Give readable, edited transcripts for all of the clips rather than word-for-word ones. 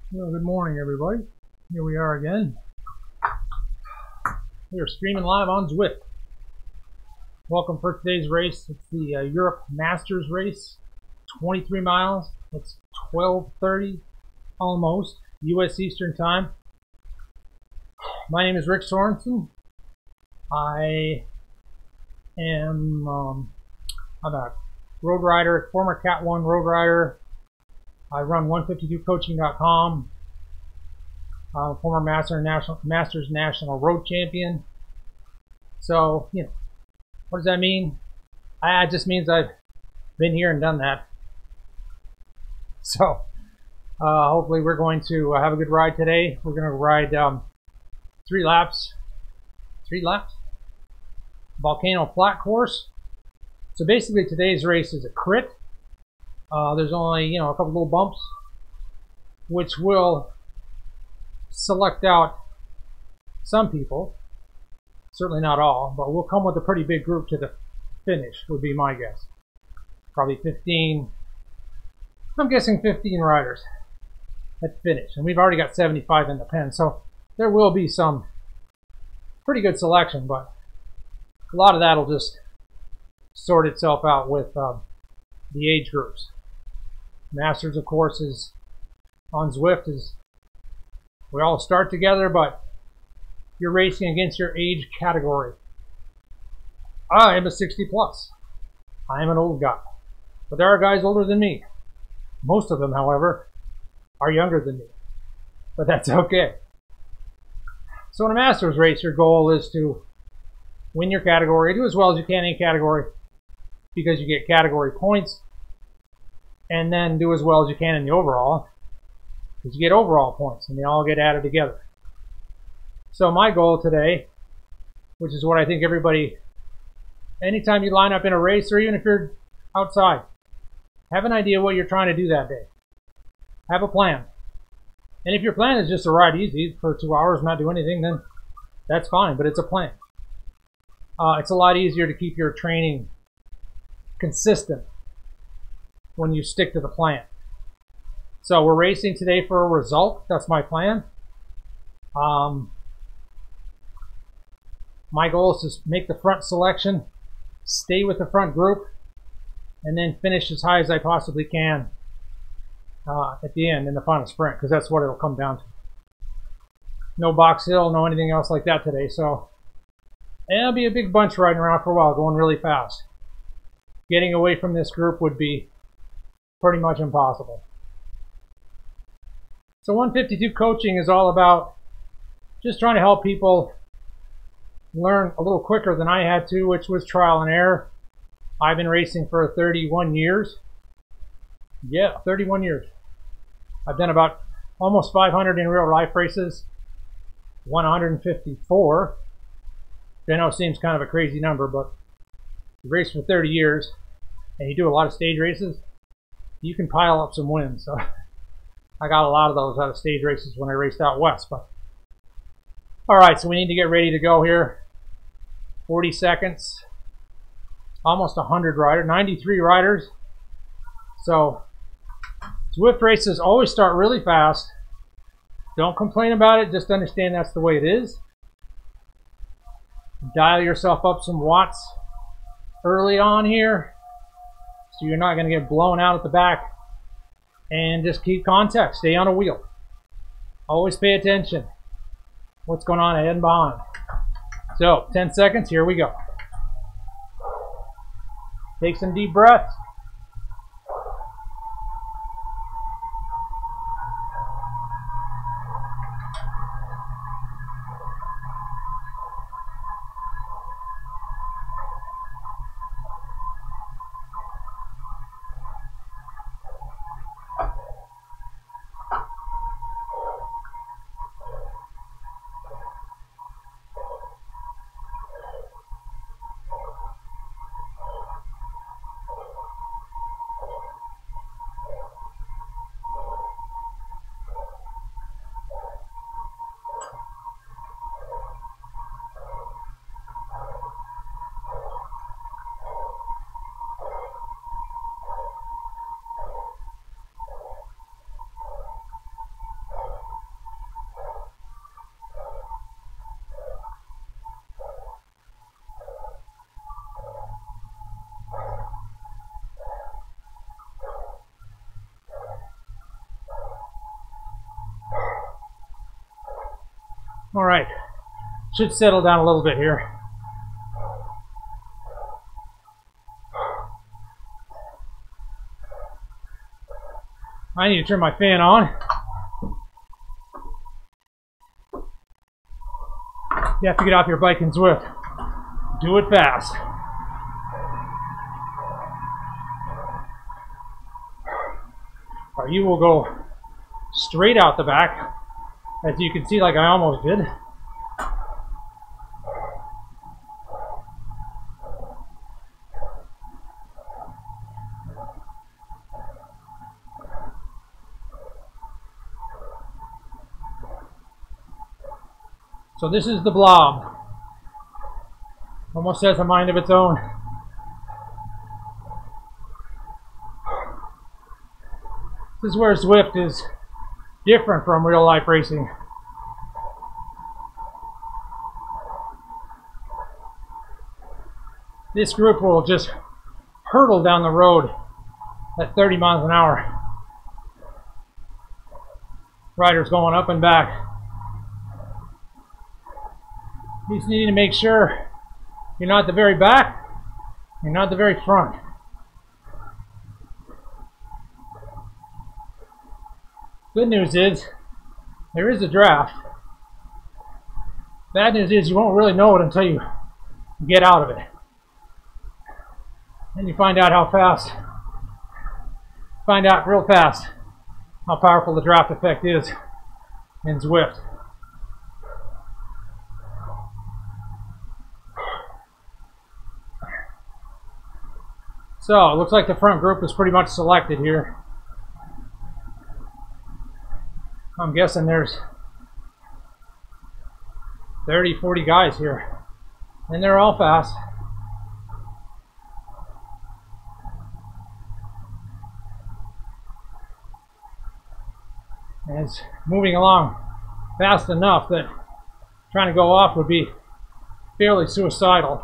Well, good morning, everybody. Here we are again. We are streaming live on Zwift. Welcome for today's race. It's the Europe Masters race, 23 miles. It's 12:30, almost, U.S. Eastern Time. My name is Rick Sorenson. I am I'm a road rider, former Cat 1 road rider. I run 152coaching.com. Former Masters National Road Champion. So, what does that mean? It just means I've been here and done that. So, hopefully we're going to have a good ride today. We're going to ride 3 laps. 3 laps? Volcano Flat Course. So basically today's race is a crit. There's only, a couple little bumps, which will select out some people, certainly not all, but we'll come with a pretty big group to the finish, would be my guess. Probably 15, I'm guessing 15 riders at finish, and we've already got 75 in the pen, so there will be some pretty good selection, but a lot of that will just sort itself out with the age groups. Masters, of course, is on Zwift, is we all start together, but you're racing against your age category. I am a 60 plus. I am an old guy. But there are guys older than me. Most of them, however, are younger than me. But that's okay. So in a Masters race, your goal is to win your category, do as well as you can in a category, because you get category points, and then do as well as you can in the overall, because you get overall points, and they all get added together. So my goal today, which is what I think everybody, anytime you line up in a race, or even if you're outside, have an idea what you're trying to do that day. Have a plan. And if your plan is just to ride easy for 2 hours and not do anything, then that's fine, but it's a plan. It's a lot easier to keep your training consistent when you stick to the plan. So we're racing today for a result. That's my plan. My goal is to make the front selection, stay with the front group, and then finish as high as I possibly can at the end in the final sprint, because that's what it'll come down to. No box hill, no anything else like that today. So it'll be a big bunch riding around for a while, going really fast. Getting away from this group would be pretty much impossible. So 152 coaching is all about just trying to help people learn a little quicker than I had to, which was trial and error. I've been racing for 31 years. Yeah, 31 years. I've done about almost 500 in real life races, 154. I know it seems kind of a crazy number, but you race for 30 years and you do a lot of stage races, you can pile up some wins. So I got a lot of those out of stage races when I raced out west. But all right, so we need to get ready to go here. 40 seconds, almost 100 riders, 93 riders. So Zwift races always start really fast. Don't complain about it, just understand that's the way it is. Dial yourself up some watts early on here, so you're not going to get blown out at the back, and just keep contact, stay on a wheel. Always pay attention what's going on ahead and behind. So 10 seconds, here we go. Take some deep breaths. All right, should settle down a little bit here. I need to turn my fan on. You have to get off your bike and Zwift. Do it fast. Or you will go straight out the back, as you can see, like I almost did. So this is the blob. Almost has a mind of its own. This is where Zwift is different from real life racing. This group will just hurtle down the road at 30 miles an hour. Riders going up and back. You just need to make sure you're not at the very back, you're not at the very front. Good news is, there is a draft. Bad news is, you won't really know it until you get out of it. Then you find out how fast, real fast, how powerful the draft effect is in Zwift. So, it looks like the front group is pretty much selected here. I'm guessing there's 30, 40 guys here. And they're all fast. And it's moving along fast enough that trying to go off would be fairly suicidal.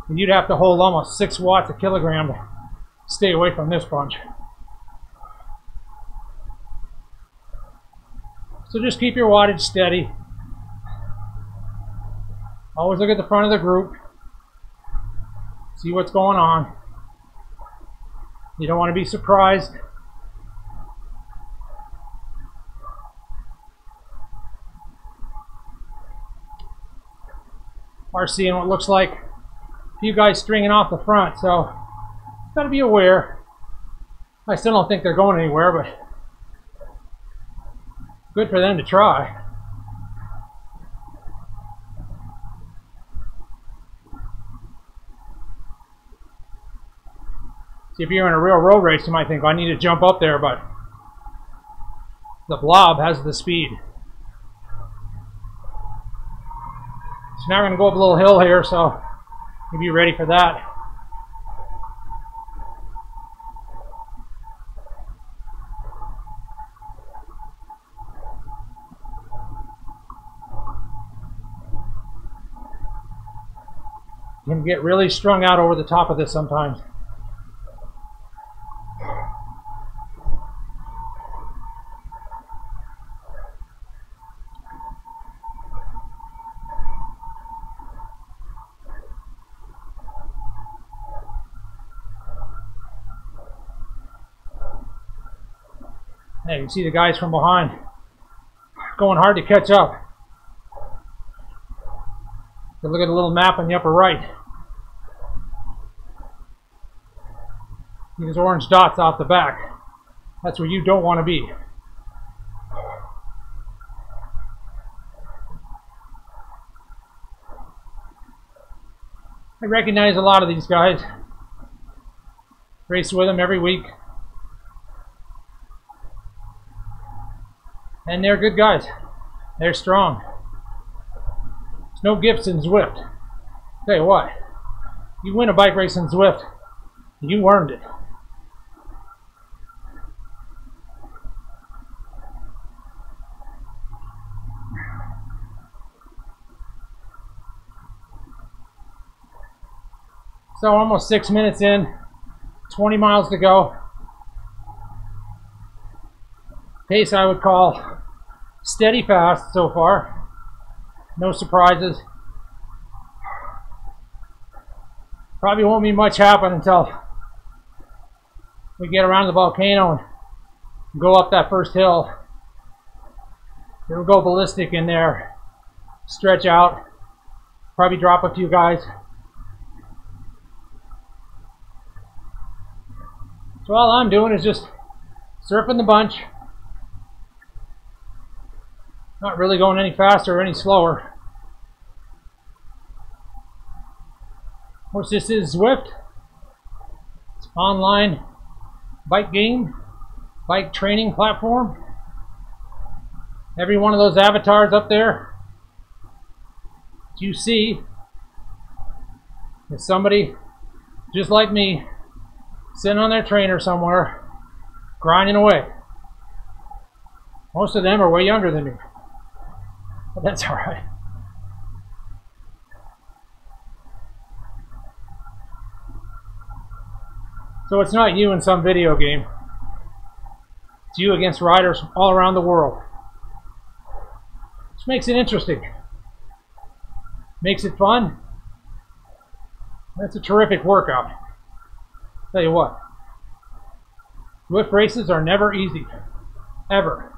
And you'd have to hold almost 6 watts a kilogram to stay away from this bunch. So just keep your wattage steady. Always look at the front of the group. See what's going on. You don't want to be surprised. Are seeing what looks like a few guys stringing off the front, so got to be aware. I still don't think they're going anywhere, but good for them to try. See, if you're in a real road race, you might think, well, I need to jump up there, but the blob has the speed. So now we're going to go up a little hill here, so you'll be ready for that. You can get really strung out over the top of this sometimes. Hey, you can see the guys from behind going hard to catch up. You look at the little map on the upper right. These orange dots off the back. That's where you don't want to be. I recognize a lot of these guys. Race with them every week. And they're good guys. They're strong. There's no gifts in Zwift. Tell you what, you win a bike race in Zwift, you earned it. So almost 6 minutes in, 20 miles to go. Pace I would call steady fast so far. No surprises. Probably won't be much happen until we get around the volcano and go up that first hill. It'll go ballistic in there, stretch out, probably drop a few guys. So all I'm doing is just surfing the bunch. Not really going any faster or any slower. Of course, this is Zwift. It's an online bike game, bike training platform. Every one of those avatars up there that you see is somebody just like me, sitting on their trainer somewhere, grinding away. Most of them are way younger than me, but that's all right. So it's not you in some video game. It's you against riders from all around the world. Which makes it interesting. Makes it fun. That's a terrific workout. Tell you what, Zwift races are never easy, ever.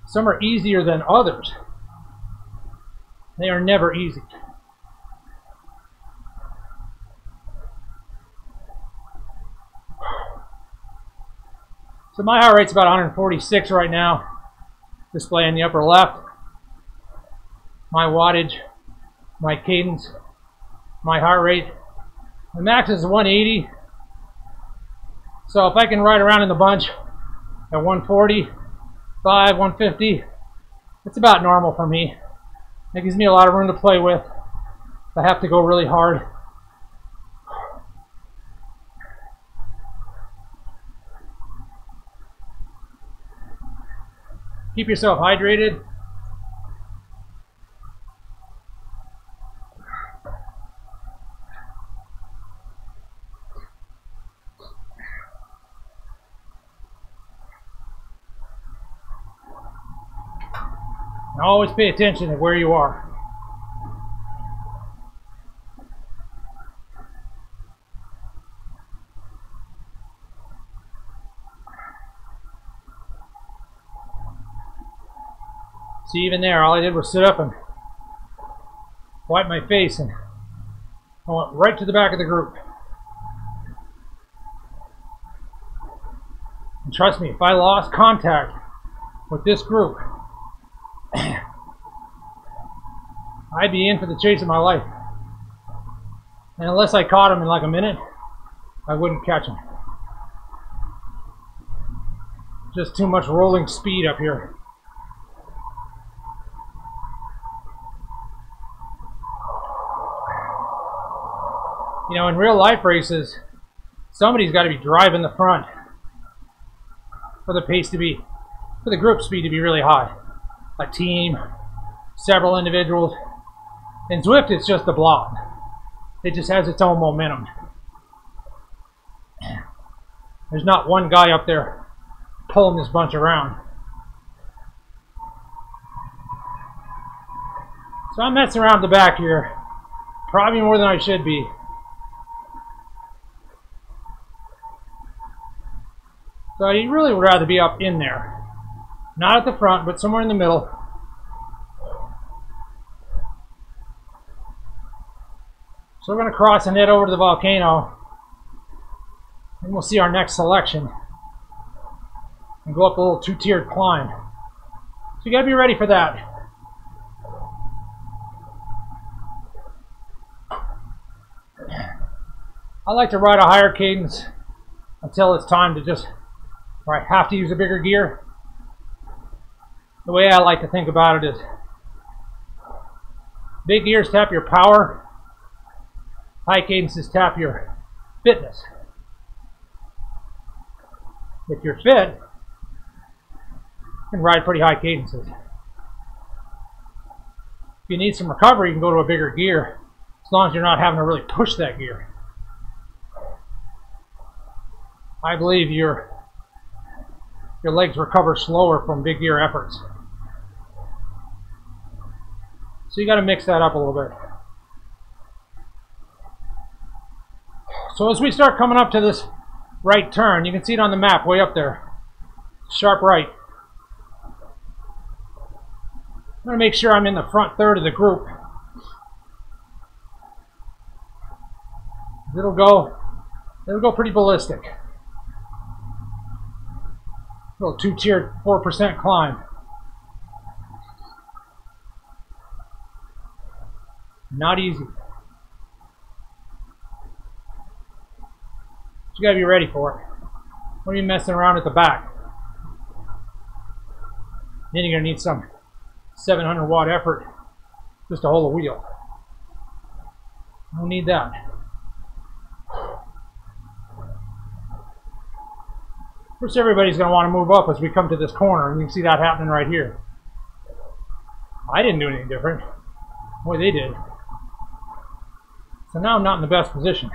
Some are easier than others. They are never easy. So my heart rate's about 146 right now, display in the upper left. My wattage, my cadence, my heart rate. The max is 180. So if I can ride around in the bunch at 145, 150, it's about normal for me. It gives me a lot of room to play with. If I have to go really hard. Keep yourself hydrated. And always pay attention to where you are. See, even there, all I did was sit up and wipe my face, and I went right to the back of the group. And trust me, if I lost contact with this group, I'd be in for the chase of my life. And unless I caught him in like a minute, I wouldn't catch him. Just too much rolling speed up here. You know, in real life races, somebody's got to be driving the front for the pace to be, for the group speed to be really high. A team, several individuals. In Zwift, it's just a blob. It just has its own momentum. There's not one guy up there pulling this bunch around. So I'm messing around the back here, probably more than I should be. So I really would rather be up in there. Not at the front, but somewhere in the middle. So we're going to cross and head over to the volcano. And we'll see our next selection. And go up a little two-tiered climb. So you got to be ready for that. I like to ride a higher cadence until it's time to just, or I have to use a bigger gear. The way I like to think about it is, big gears tap your power, high cadences tap your fitness. If you're fit, you can ride pretty high cadences. If you need some recovery, you can go to a bigger gear, as long as you're not having to really push that gear. I believe your your legs recover slower from big gear efforts. So you got to mix that up a little bit. So as we start coming up to this right turn, you can see it on the map way up there. Sharp right. I'm going to make sure I'm in the front third of the group. It'll go pretty ballistic. Little two-tiered 4% climb. Not easy. You gotta be ready for it. Don't be messing around at the back. Then you're gonna need some 700 watt effort just to hold a wheel. Don't need that. Of course, everybody's gonna want to move up as we come to this corner, and you can see that happening right here. I didn't do anything different. Boy, they did. So now I'm not in the best position.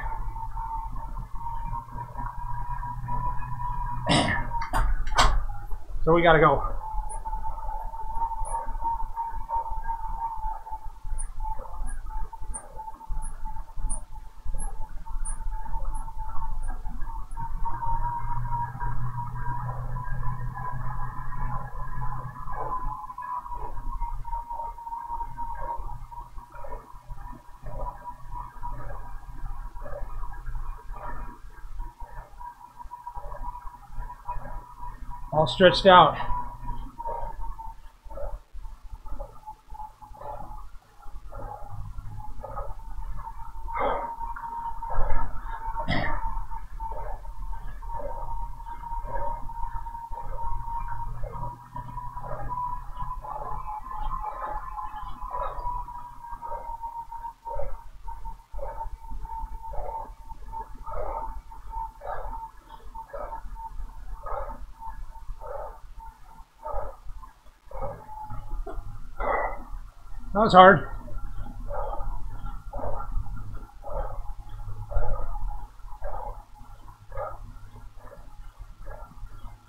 So we gotta go. All stretched out. That was hard.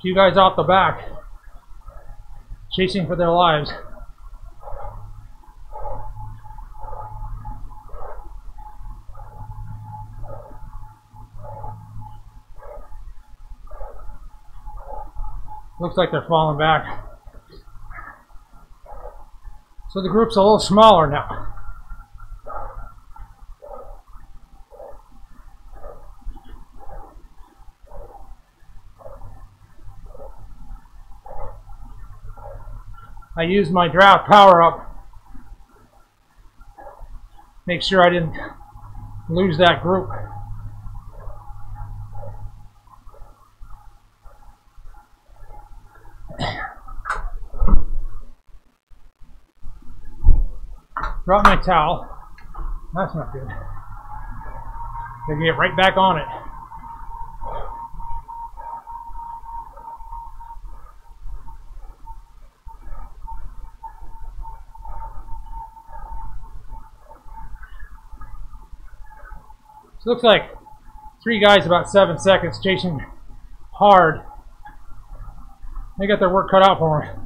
Two guys off the back, chasing for their lives. Looks like they're falling back. So the group's a little smaller now. I used my draft power up. Make sure I didn't lose that group. Drop my towel. That's not good. Gotta get right back on it. So it looks like three guys about 7 seconds chasing hard. They got their work cut out for them.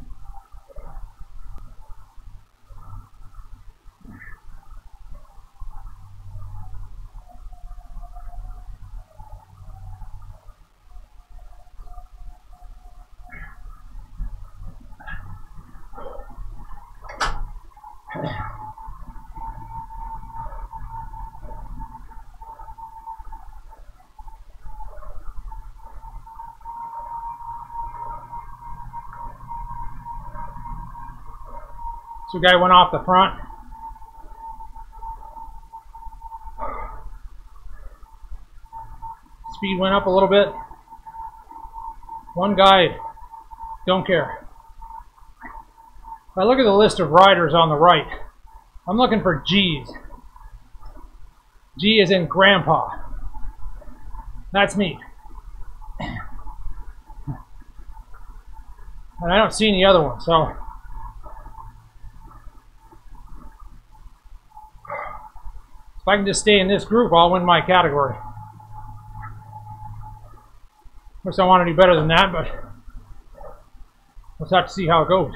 So a guy went off the front. Speed went up a little bit. One guy, don't care. If I look at the list of riders on the right, I'm looking for G's. G is in Grandpa. That's me. And I don't see any other ones, so if I can just stay in this group, I'll win my category. Of course, I want to do better than that, but Let's have to see how it goes.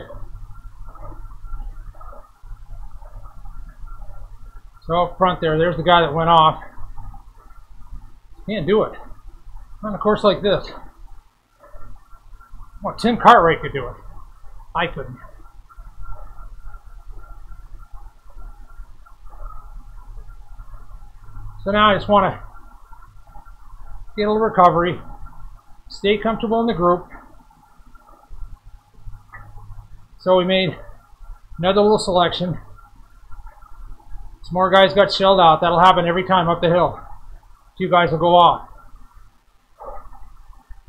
So up front there's the guy that went off. Can't do it. On a course like this. Well, Tim Cartwright could do it. I couldn't. So now I just want to get a little recovery, stay comfortable in the group. So we made another little selection. Some more guys got shelled out. That'll happen every time up the hill. 2 guys will go off.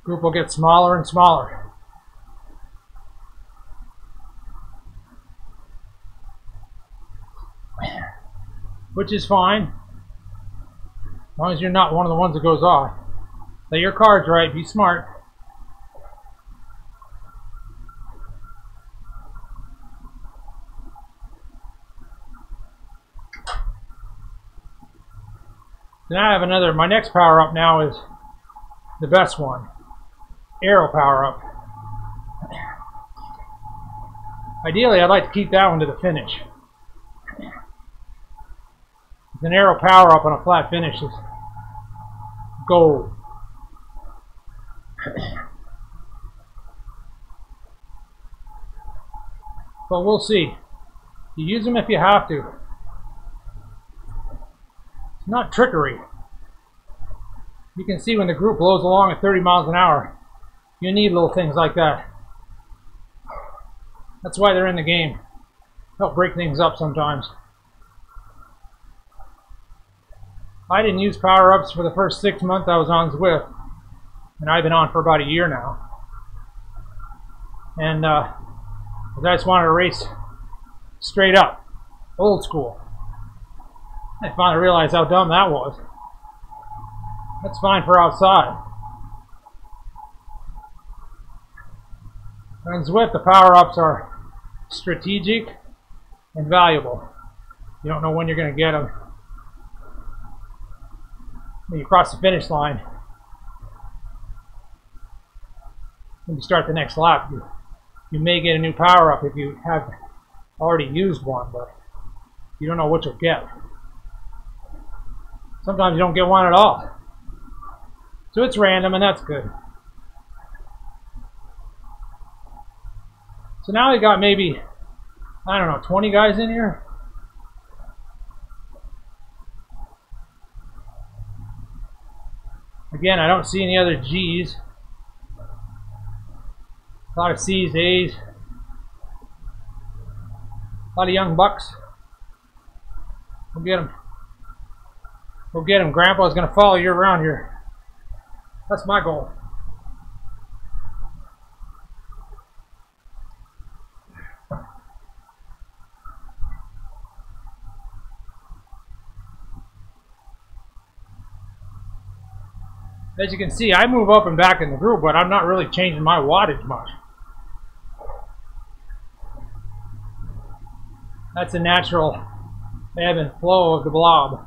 Group will get smaller and smaller. Which is fine, as long as you're not one of the ones that goes off. Play your cards right, be smart. Now I have another, my next power up now is the best one. Arrow power up. Ideally I'd like to keep that one to the finish. An arrow power up on a flat finish is gold. But we'll see. You use them if you have to. It's not trickery. You can see when the group blows along at 30 miles an hour, you need little things like that. That's why they're in the game. Help break things up sometimes. I didn't use power-ups for the first 6 months I was on Zwift, and I've been on for about a year now. And I just wanted to race straight up, old school. I finally realized how dumb that was. That's fine for outside. On Zwift, the power-ups are strategic and valuable. You don't know when you're going to get them. When you cross the finish line, when you start the next lap, you may get a new power-up if you have already used one, but you don't know what you'll get. Sometimes you don't get one at all. So it's random, and that's good. So now we got maybe, I don't know, 20 guys in here? Again, I don't see any other G's. A lot of C's, A's. A lot of young bucks. Go get them. Go get them. Grandpa's going to follow you around here. That's my goal. As you can see, I move up and back in the group, but I'm not really changing my wattage much. That's a natural ebb and flow of the blob.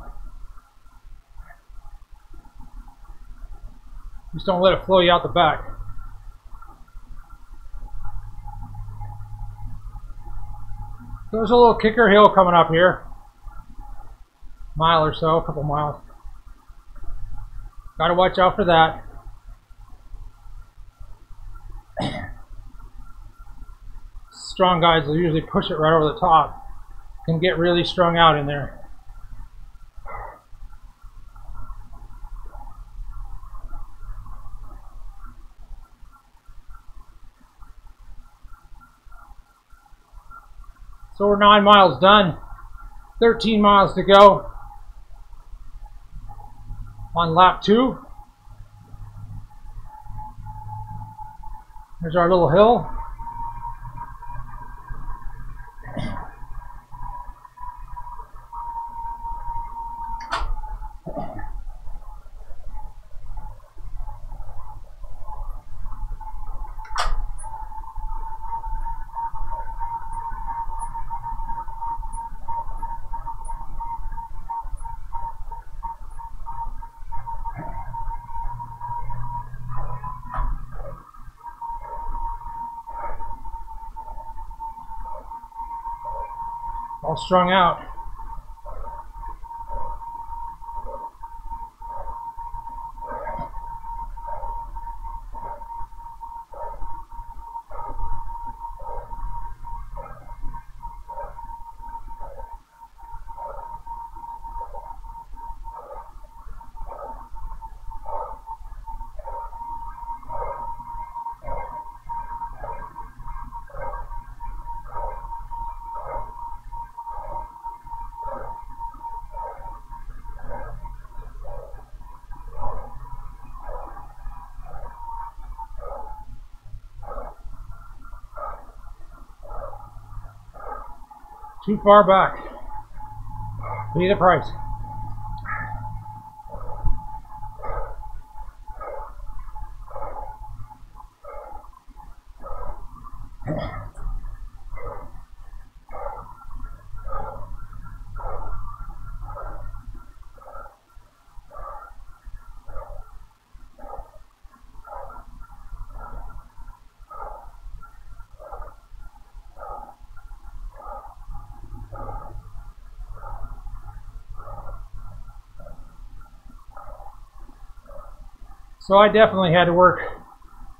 Just don't let it flow you out the back. There's a little kicker hill coming up here. Mile or so, a couple miles. Gotta watch out for that. Strong guys will usually push it right over the top. Can get really strung out in there. So we're 9 miles done. 13 miles to go. On lap 2. There's our little hill. all strung out. Too far back. Pay the price. So I definitely had to work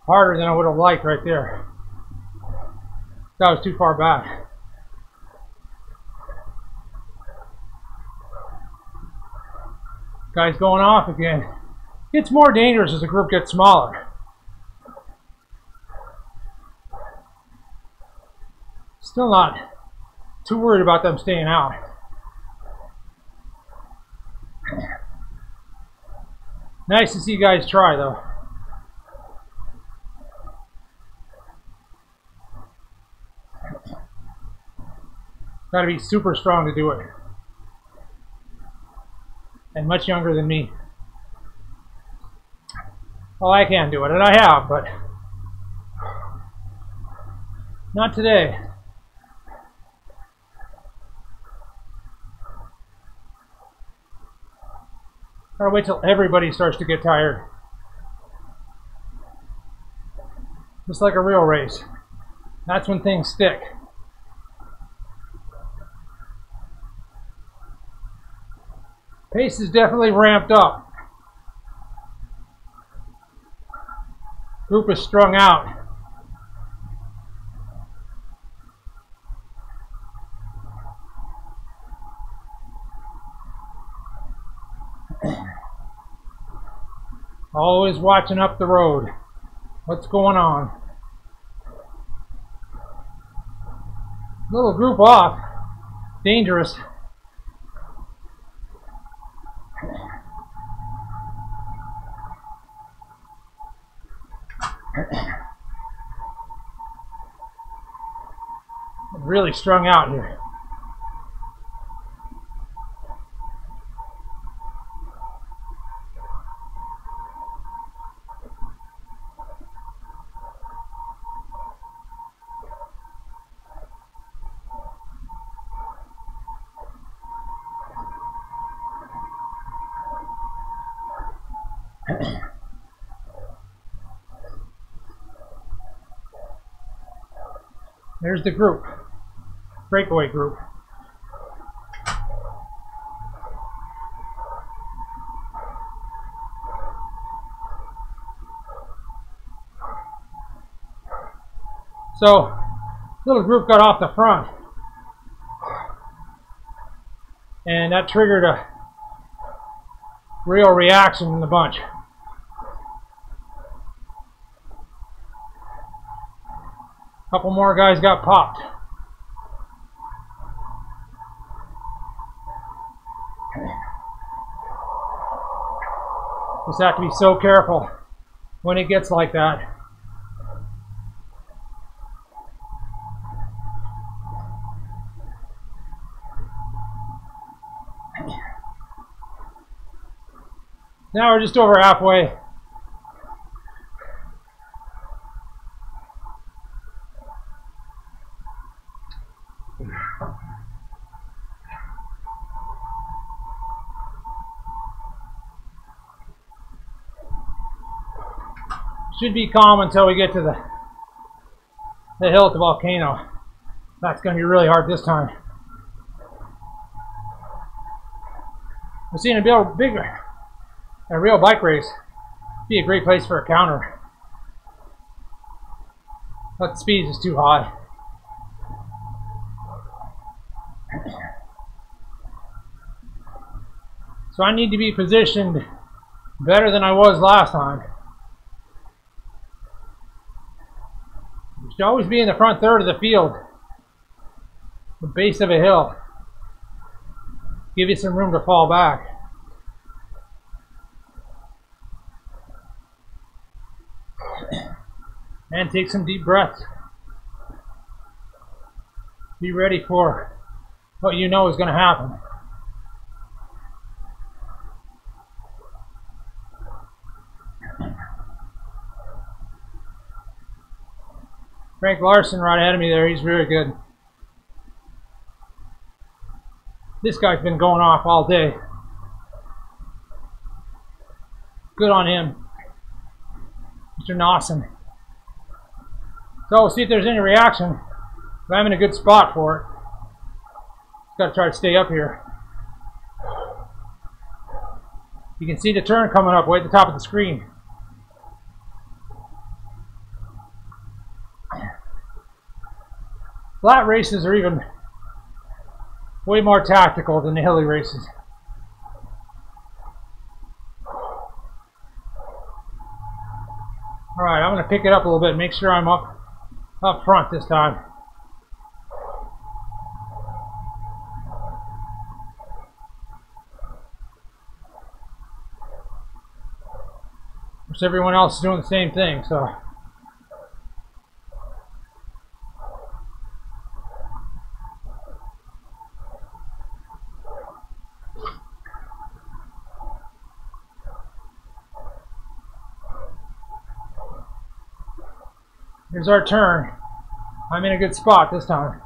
harder than I would have liked right there. That was too far back. Guy's going off again. It's more dangerous as the group gets smaller. Still not too worried about them staying out. Nice to see you guys try, though. Got to be super strong to do it. And much younger than me. Well, I can do it, and I have, but not today. Gotta wait till everybody starts to get tired. Just like a real race. That's when things stick. Pace is definitely ramped up. Group is strung out. Always watching up the road. What's going on? Little group off. Dangerous. Really strung out here. There's the group, breakaway group. So, little group got off the front, and that triggered a real reaction in the bunch. A couple more guys got popped. Just have to be so careful when it gets like that. Now we're just over halfway. Should be calm until we get to the hill at the volcano. That's going to be really hard this time. But seeing a real bike race, be a great place for a counter. But the speed is too high. So I need to be positioned better than I was last time. You should always be in the front third of the field, the base of a hill. Give you some room to fall back. And take some deep breaths. Be ready for what you know is going to happen. Frank Larson right ahead of me there, he's really good. This guy's been going off all day. Good on him. Mr. Nawson. So we'll see if there's any reaction. But I'm in a good spot for it. Just got to try to stay up here. You can see the turn coming up way at the top of the screen. Flat races are even way more tactical than the hilly races. Alright, I'm going to pick it up a little bit, make sure I'm up front this time. Of course, everyone else is doing the same thing, so. Here's our turn. I'm in a good spot this time.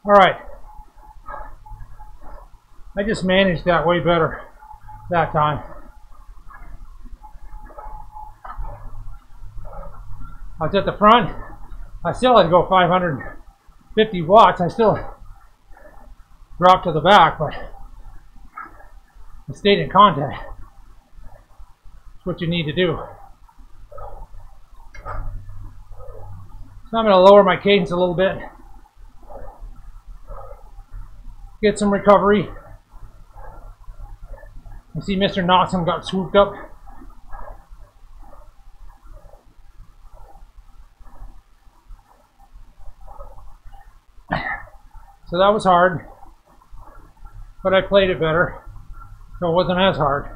Alright, I just managed that way better that time. I was at the front, I still had to go 550 watts, I still dropped to the back, but I stayed in contact. That's what you need to do. So I'm going to lower my cadence a little bit. Get some recovery. You see Mr. Nawson got swooped up. So that was hard, but I played it better, so it wasn't as hard.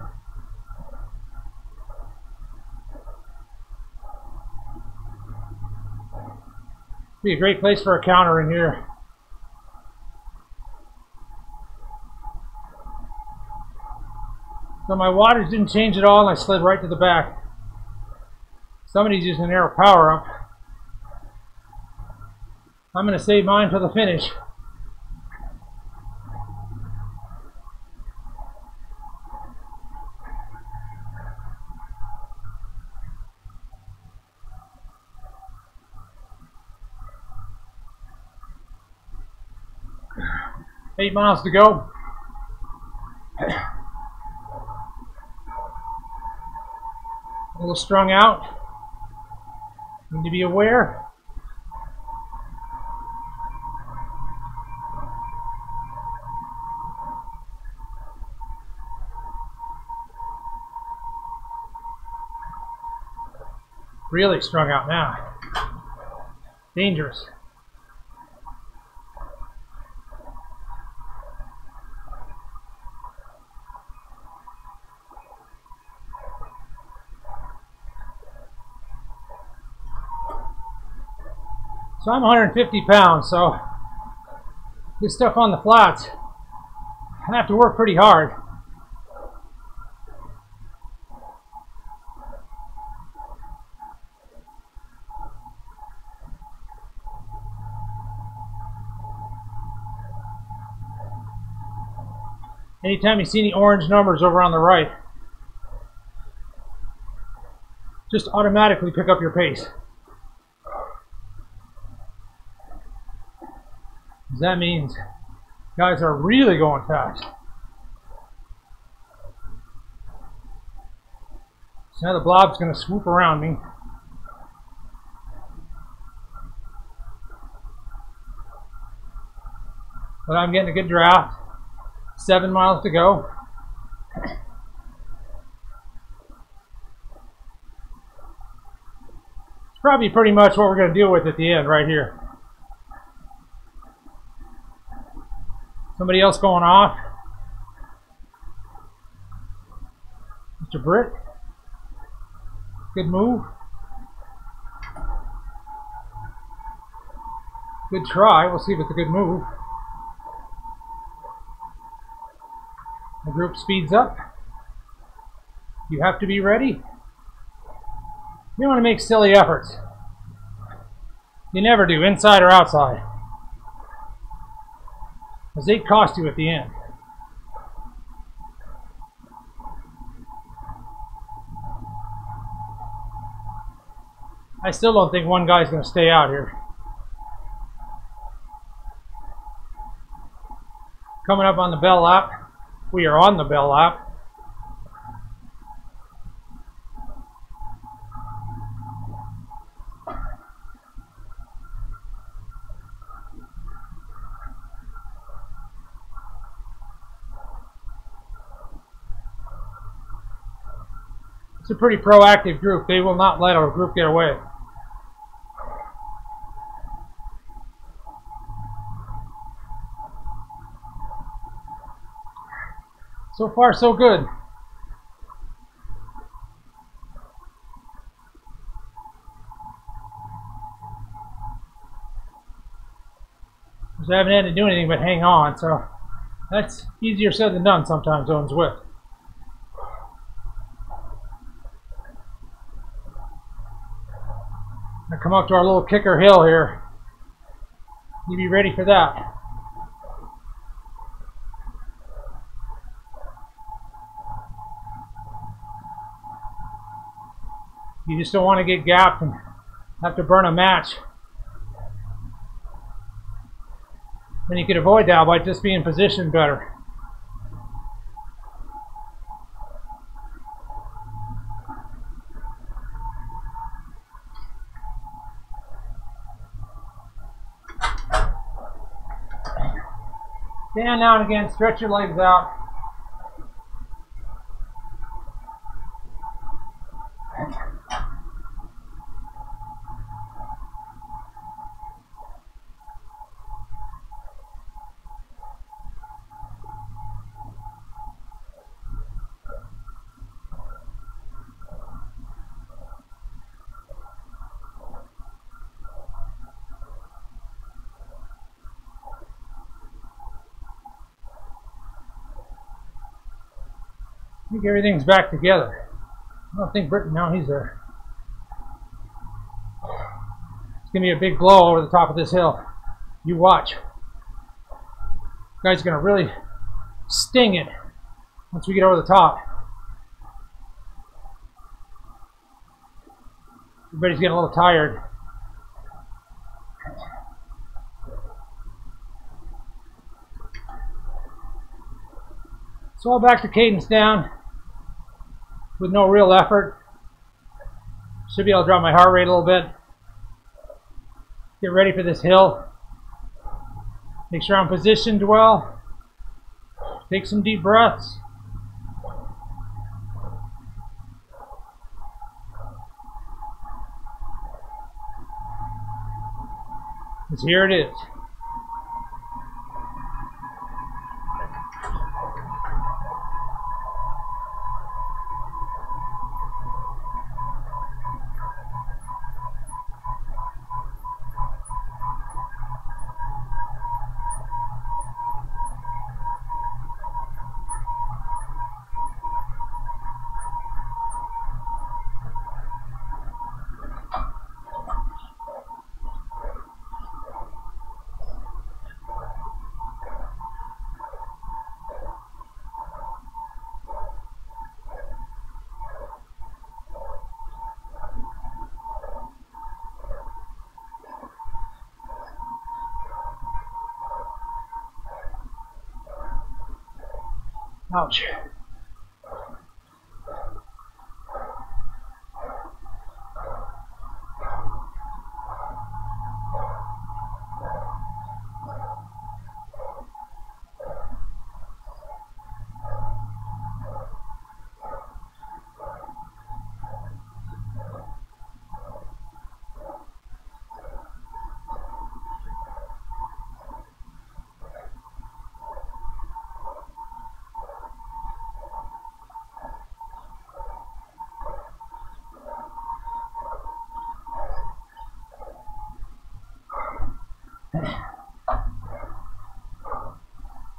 Be a great place for a counter in here. So my wattage didn't change at all, and I slid right to the back. Somebody's using an arrow power up. I'm going to save mine for the finish. 8 miles to go. A little strung out. Need to be aware. Really strung out now. Dangerous. So I'm 150 pounds, so this stuff on the flats, I have to work pretty hard. Anytime you see any orange numbers over on the right, just automatically pick up your pace. That means guys are really going fast. So now the blob's going to swoop around me. But I'm getting a good draft. 7 miles to go. It's probably pretty much what we're going to deal with at the end right here. Somebody else going off. Mr. Britt. Good move. Good try. We'll see if it's a good move. The group speeds up. You have to be ready. You don't want to make silly efforts. You never do, inside or outside. Because they cost you at the end. I still don't think one guy's going to stay out here. Coming up on the bell lap. We are on the bell lap. It's a pretty proactive group. They will not let our group get away. So far, so good. Because I haven't had to do anything but hang on, so that's easier said than done sometimes on Zwift. Now come up to our little kicker hill here. You be ready for that. You just don't want to get gapped and have to burn a match. Then you could avoid that by just being positioned better. Stand now and again, stretch your legs out. I think everything's back together. I don't think Britton, now he's there. It's going to be a big blow over the top of this hill. You watch. Guy's going to really sting it once we get over the top. Everybody's getting a little tired. So I'll back the cadence down with no real effort. Should be able to drop my heart rate a little bit. Get ready for this hill. Make sure I'm positioned well. Take some deep breaths. Because here it is. Ouch.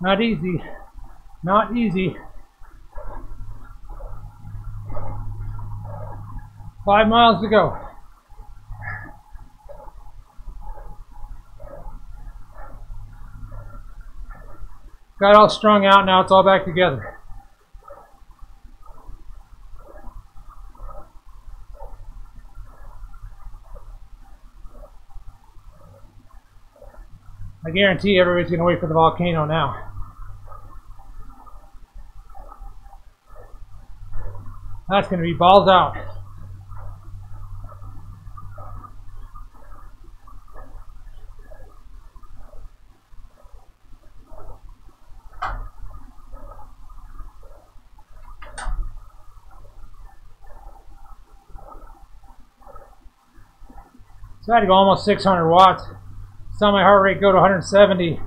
Not easy. Not easy. 5 miles to go. Got all strung out, now it's all back together. I guarantee everybody's going to wait for the volcano now. That's going to be balls out. So I had to go almost 600 watts. Saw my heart rate go to 170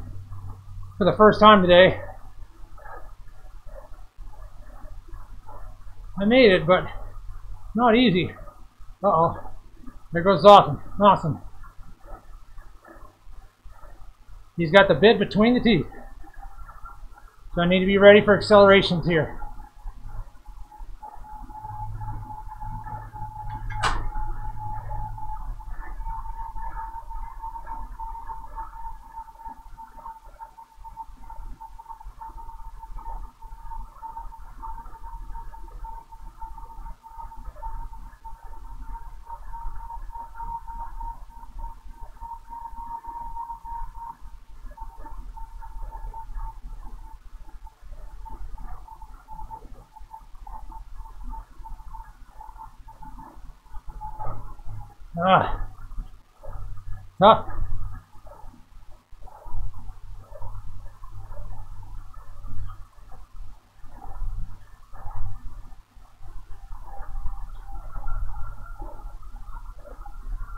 for the first time today. I made it, but not easy. Uh-oh. There goes Awesome. Awesome. He's got the bit between the teeth. So I need to be ready for accelerations here. Tough.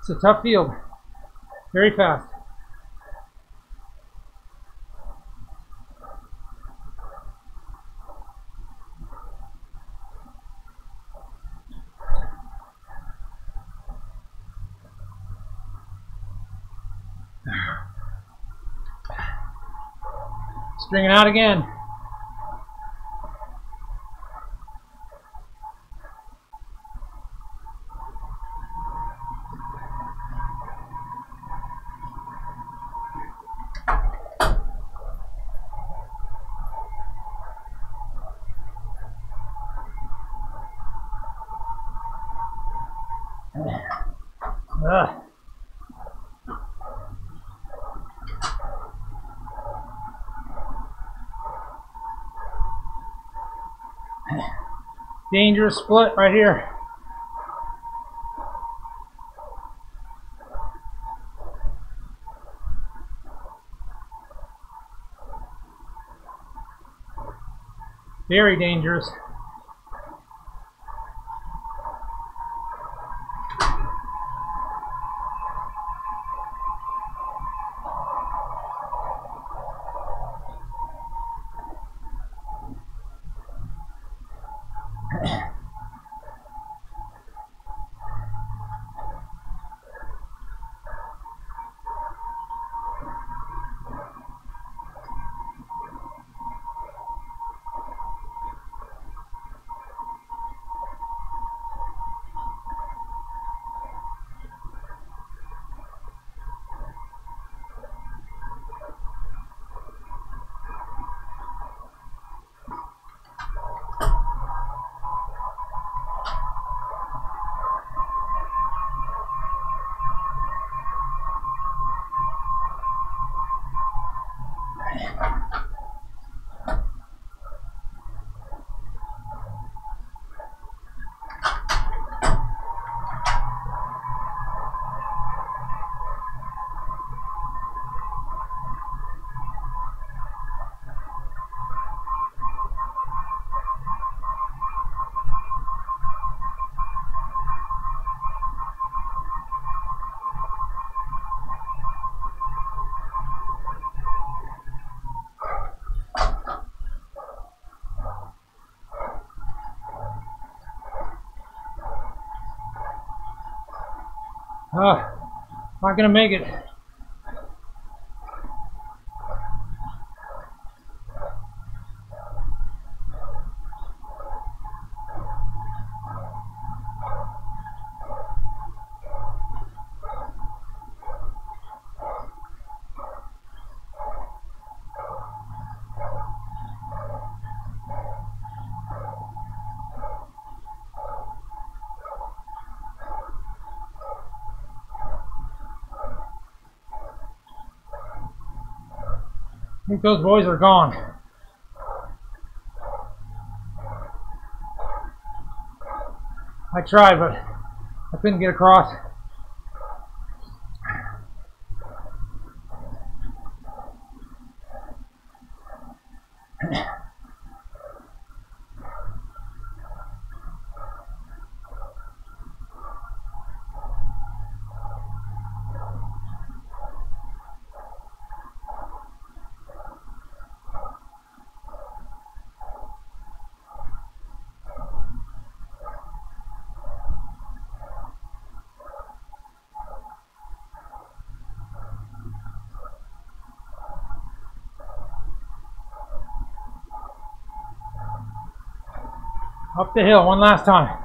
It's a tough field. Very fast. Stringing out again. Dangerous split right here. Very dangerous. Not gonna make it. I think those boys are gone. I tried, but I couldn't get across. Up the hill one last time.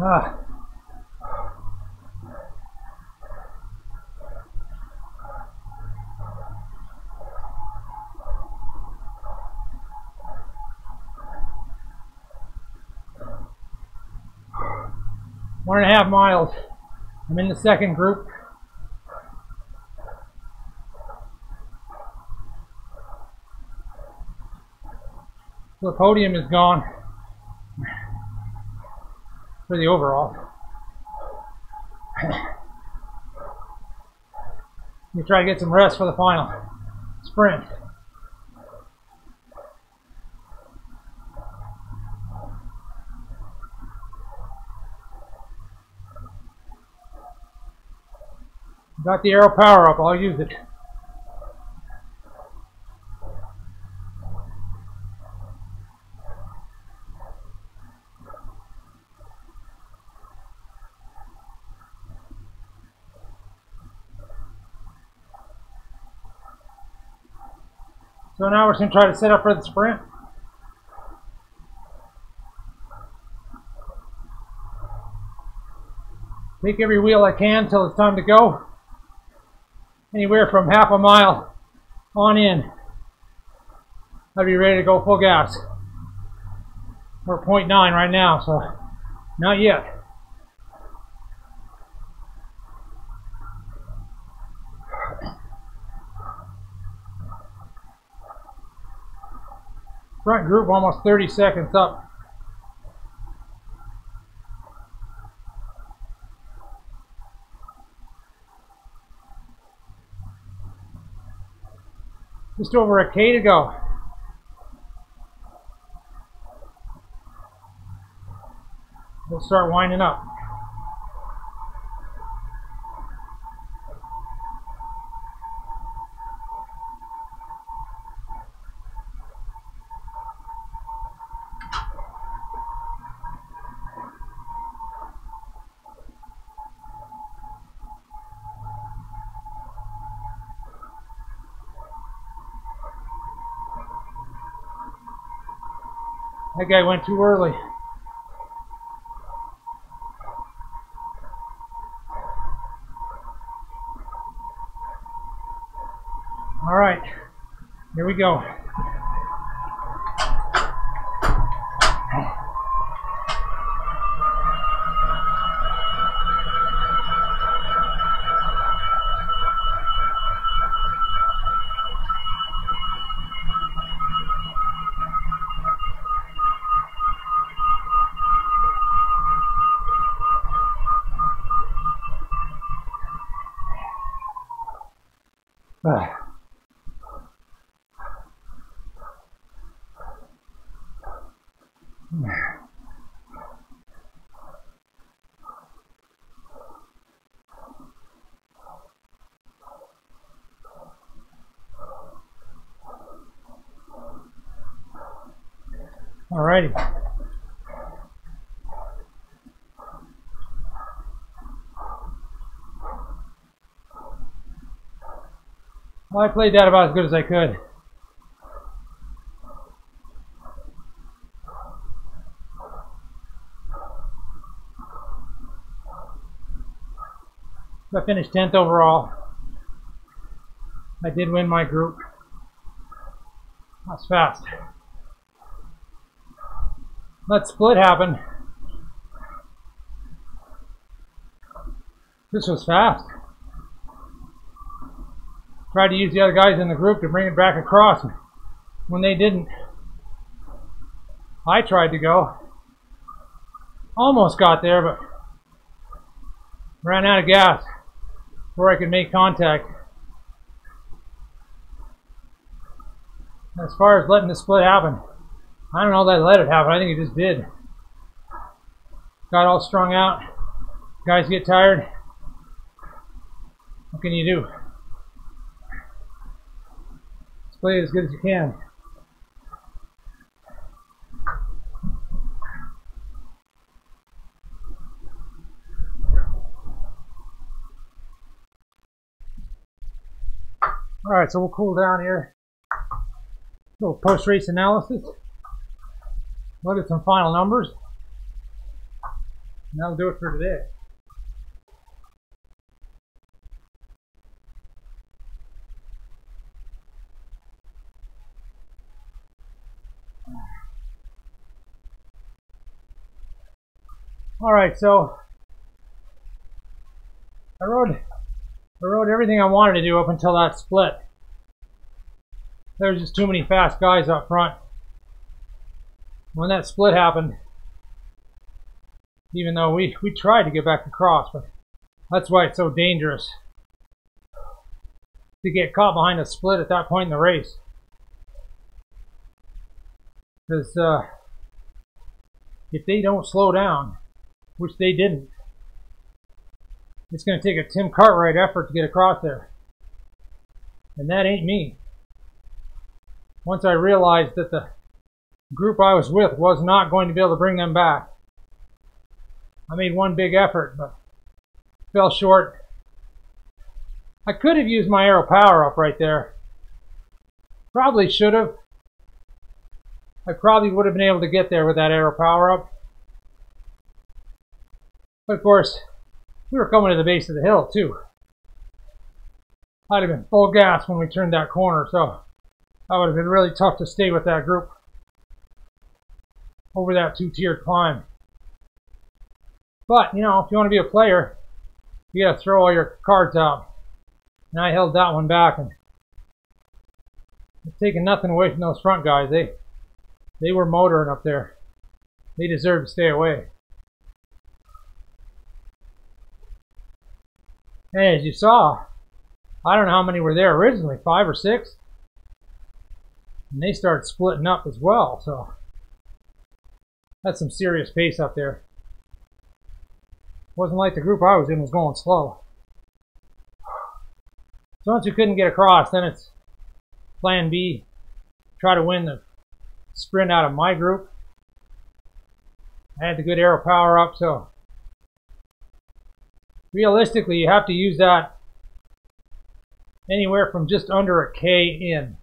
Ah. One and a half miles. I'm in the second group. The podium is gone for the overall. You try to get some rest for the final sprint. Got the arrow power up, I'll use it. So now we're just going to try to set up for the sprint. Take every wheel I can till it's time to go. Anywhere from half a mile on in. I'll be ready to go full gas. We're at 0.9 right now, so not yet. Front group almost 30 seconds up. Just over a K to go. We'll start winding up. That guy went too early. All right, here we go. Alrighty. Well, I played that about as good as I could. I finished 10th overall. I did win my group. That's fast. That split happened. This was fast. Tried to use the other guys in the group to bring it back across. When they didn't, I tried to go. Almost got there, but ran out of gas before I could make contact. As far as letting the split happen, I don't know that I let it happen. I think it just did. Got all strung out. Guys get tired. What can you do? Just play it as good as you can. Alright, so we'll cool down here. Little post-race analysis. Look at some final numbers. And that'll do it for today. Alright, so I rode everything I wanted to do up until that split. There's just too many fast guys up front. When that split happened, even though we tried to get back across, but that's why it's so dangerous to get caught behind a split at that point in the race. Because if they don't slow down, which they didn't, It's going to take a Tim Cartwright effort to get across there. And that ain't me. Once I realized that the group I was with was not going to be able to bring them back, I made one big effort, but fell short. I could have used my arrow power up right there. Probably should have. I probably would have been able to get there with that arrow power up. But of course, we were coming to the base of the hill too. I'd have been full gas when we turned that corner, so that would have been really tough to stay with that group over that two-tiered climb. But, you know, if you want to be a player, you got to throw all your cards out. And I held that one back, and it's taking nothing away from those front guys. They were motoring up there. They deserve to stay away. And as you saw, I don't know how many were there originally, 5 or 6. And they started splitting up as well, so that's some serious pace up there. Wasn't like the group I was in was going slow. So once we couldn't get across, then it's plan B. Try to win the sprint out of my group. I had the good arrow power up, so realistically you have to use that anywhere from just under a K in.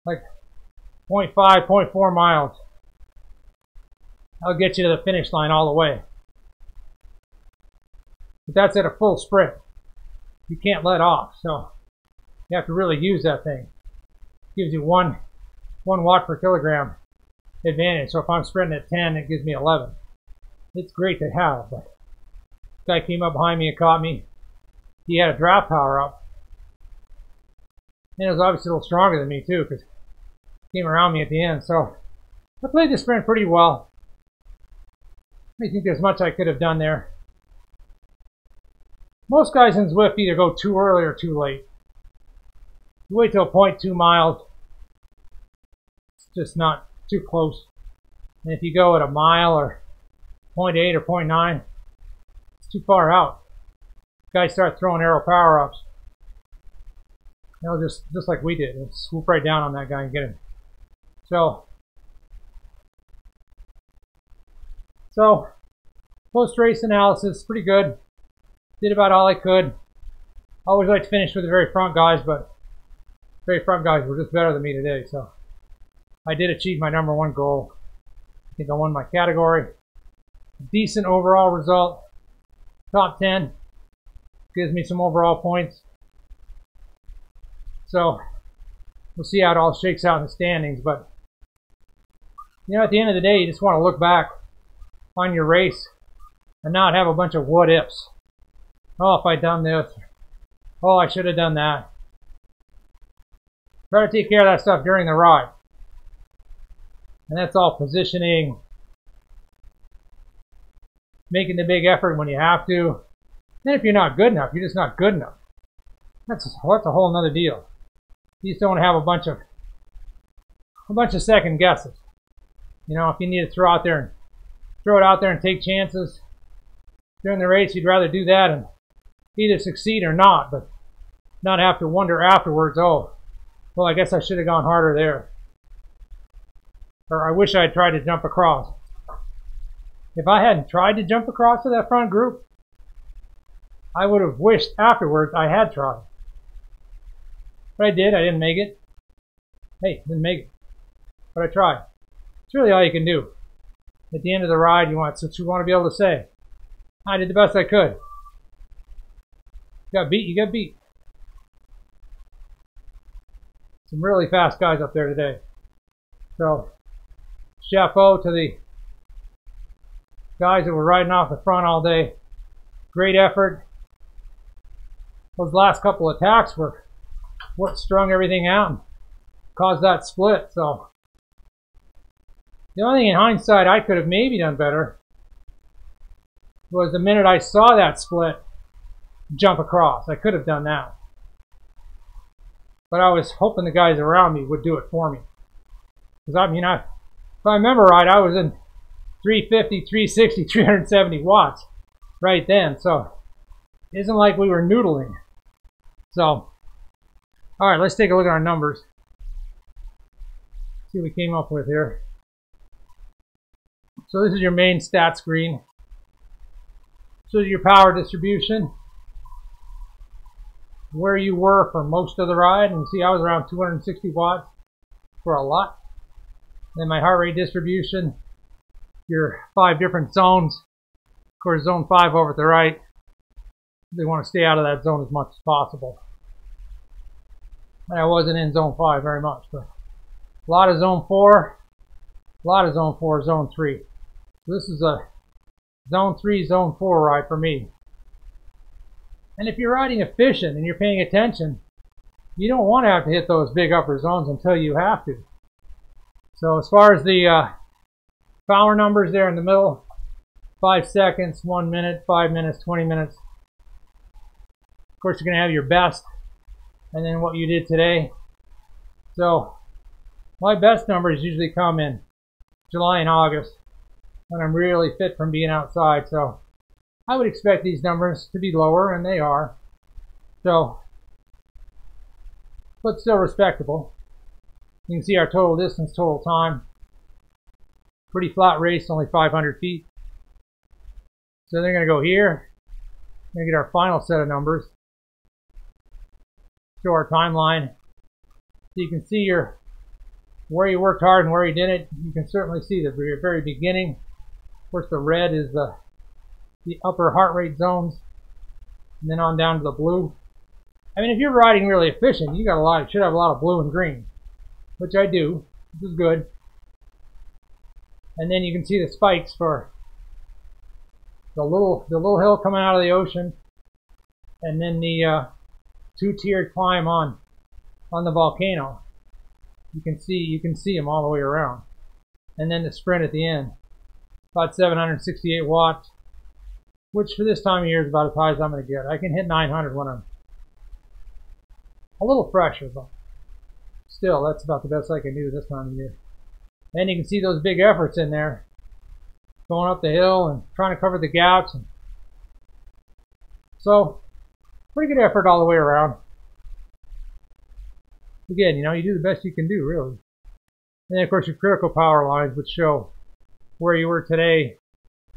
Like 0.5, 0.4 miles. That'll get you to the finish line all the way. But that's at a full sprint. You can't let off, so you have to really use that thing. It gives you one watt per kilogram advantage. So if I'm sprinting at 10, it gives me 11. It's great to have, but this guy came up behind me and caught me. He had a draft power up. And it was obviously a little stronger than me too, because he came around me at the end. So I played the sprint pretty well. I think there's much I could have done there. Most guys in Zwift either go too early or too late. You wait till 0.2 miles. It's just not too close. And if you go at a mile or 0.8 or 0.9, it's too far out. Guys start throwing arrow power ups. They'll just like we did. They'll swoop right down on that guy and get him. So post-race analysis, pretty good. Did about all I could. Always like to finish with the very front guys, but the very front guys were just better than me today. So I did achieve my #1 goal. I think I won my category. Decent overall result. Top 10. Gives me some overall points. So we'll see how it all shakes out in the standings. But you know, at the end of the day, you just want to look back on your race and not have a bunch of what ifs. Oh, if I'd done this. Oh, I should have done that. Try to take care of that stuff during the ride. And that's all positioning. Making the big effort when you have to. And if you're not good enough, you're just not good enough. That's a whole nother deal. You just don't have a bunch of second guesses. You know, if you need to throw it out there and take chances during the race, you'd rather do that and either succeed or not, but not have to wonder afterwards, oh, well, I guess I should have gone harder there. Or I wish I had tried to jump across. If I hadn't tried to jump across to that front group, I would have wished afterwards I had tried. But I did. I didn't make it. Hey, didn't make it. But I tried. It's really all you can do. At the end of the ride, you want to be able to say, I did the best I could. You got beat, you got beat. Some really fast guys up there today. So, chapeau to the guys that were riding off the front all day. Great effort. Those last couple attacks were what strung everything out and caused that split. So, the only thing in hindsight I could have maybe done better was the minute I saw that split, jump across. I could have done that. But I was hoping the guys around me would do it for me. Because I mean, if I remember right, I was in 350, 360, 370 watts right then. So isn't like we were noodling. So, all right, let's take a look at our numbers. See what we came up with here. So this is your main stat screen. Shows your power distribution, where you were for most of the ride, and see I was around 260 watts for a lot. Then my heart rate distribution, your 5 different zones. Of course, zone 5 over at the right, they want to stay out of that zone as much as possible. And I wasn't in zone 5 very much, but a lot of zone 4, a lot of zone 4, zone 3. So this is a zone 3, zone 4 ride for me. And if you're riding efficient and you're paying attention, you don't want to have to hit those big upper zones until you have to. So as far as the power numbers there in the middle, 5 seconds, 1 minute, 5 minutes, 20 minutes. Of course, you're going to have your best and then what you did today. So my best numbers usually come in July and August when I'm really fit from being outside. So I would expect these numbers to be lower, and they are. So, but still respectable. You can see our total distance, total time. Pretty flat race, only 500 feet. So they're going to go here. We're going to get our final set of numbers. Show our timeline. So you can see where you worked hard and where you didn't. You can certainly see the very beginning. Of course, the red is the upper heart rate zones, and then on down to the blue. I mean, if you're riding really efficient, you should have a lot of blue and green, which I do. This is good. And then you can see the spikes for the little hill coming out of the ocean, and then the 2-tiered climb on the volcano. You can see them all the way around, and then the sprint at the end, about 768 watts. Which for this time of year is about as high as I'm going to get. I can hit 900 when I'm a little fresher, but still, that's about the best I can do this time of year. And you can see those big efforts in there, going up the hill and trying to cover the gaps. So, pretty good effort all the way around. Again, you do the best you can do, really. And then, of course, your critical power lines would show where you were today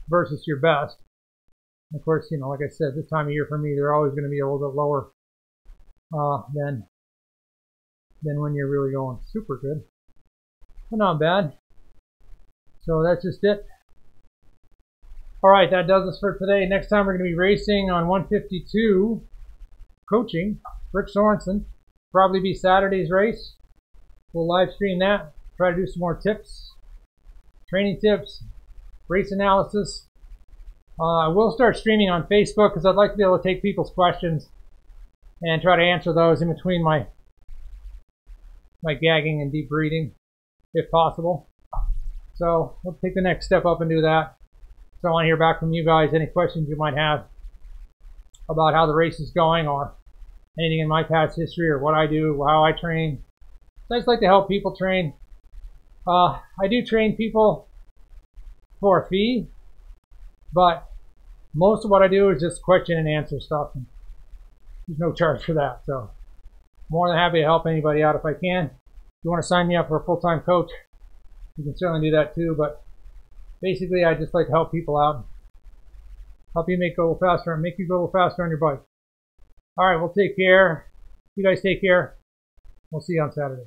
versus your best. Of course, like I said, this time of year for me, they're always going to be a little bit lower than when you're really going super good. But not bad. So that's just it. Alright, that does us for today. Next time we're going to be racing on 152, coaching Rick Sorenson. Probably be Saturday's race. We'll live stream that. Try to do some more tips, training tips, race analysis. I will start streaming on Facebook because I'd like to be able to take people's questions and try to answer those in between my gagging and deep breathing, if possible. So we'll take the next step up and do that. So I want to hear back from you guys, any questions you might have about how the race is going or anything in my past history or what I do, how I train. So I just like to help people train. I do train people for a fee, but most of what I do is just question and answer stuff. And there's no charge for that. So more than happy to help anybody out if I can. If you want to sign me up for a full-time coach, you can certainly do that too. But basically, I just like to help people out, help you make you go a little faster on your bike. All right, well, take care. You guys take care. We'll see you on Saturday.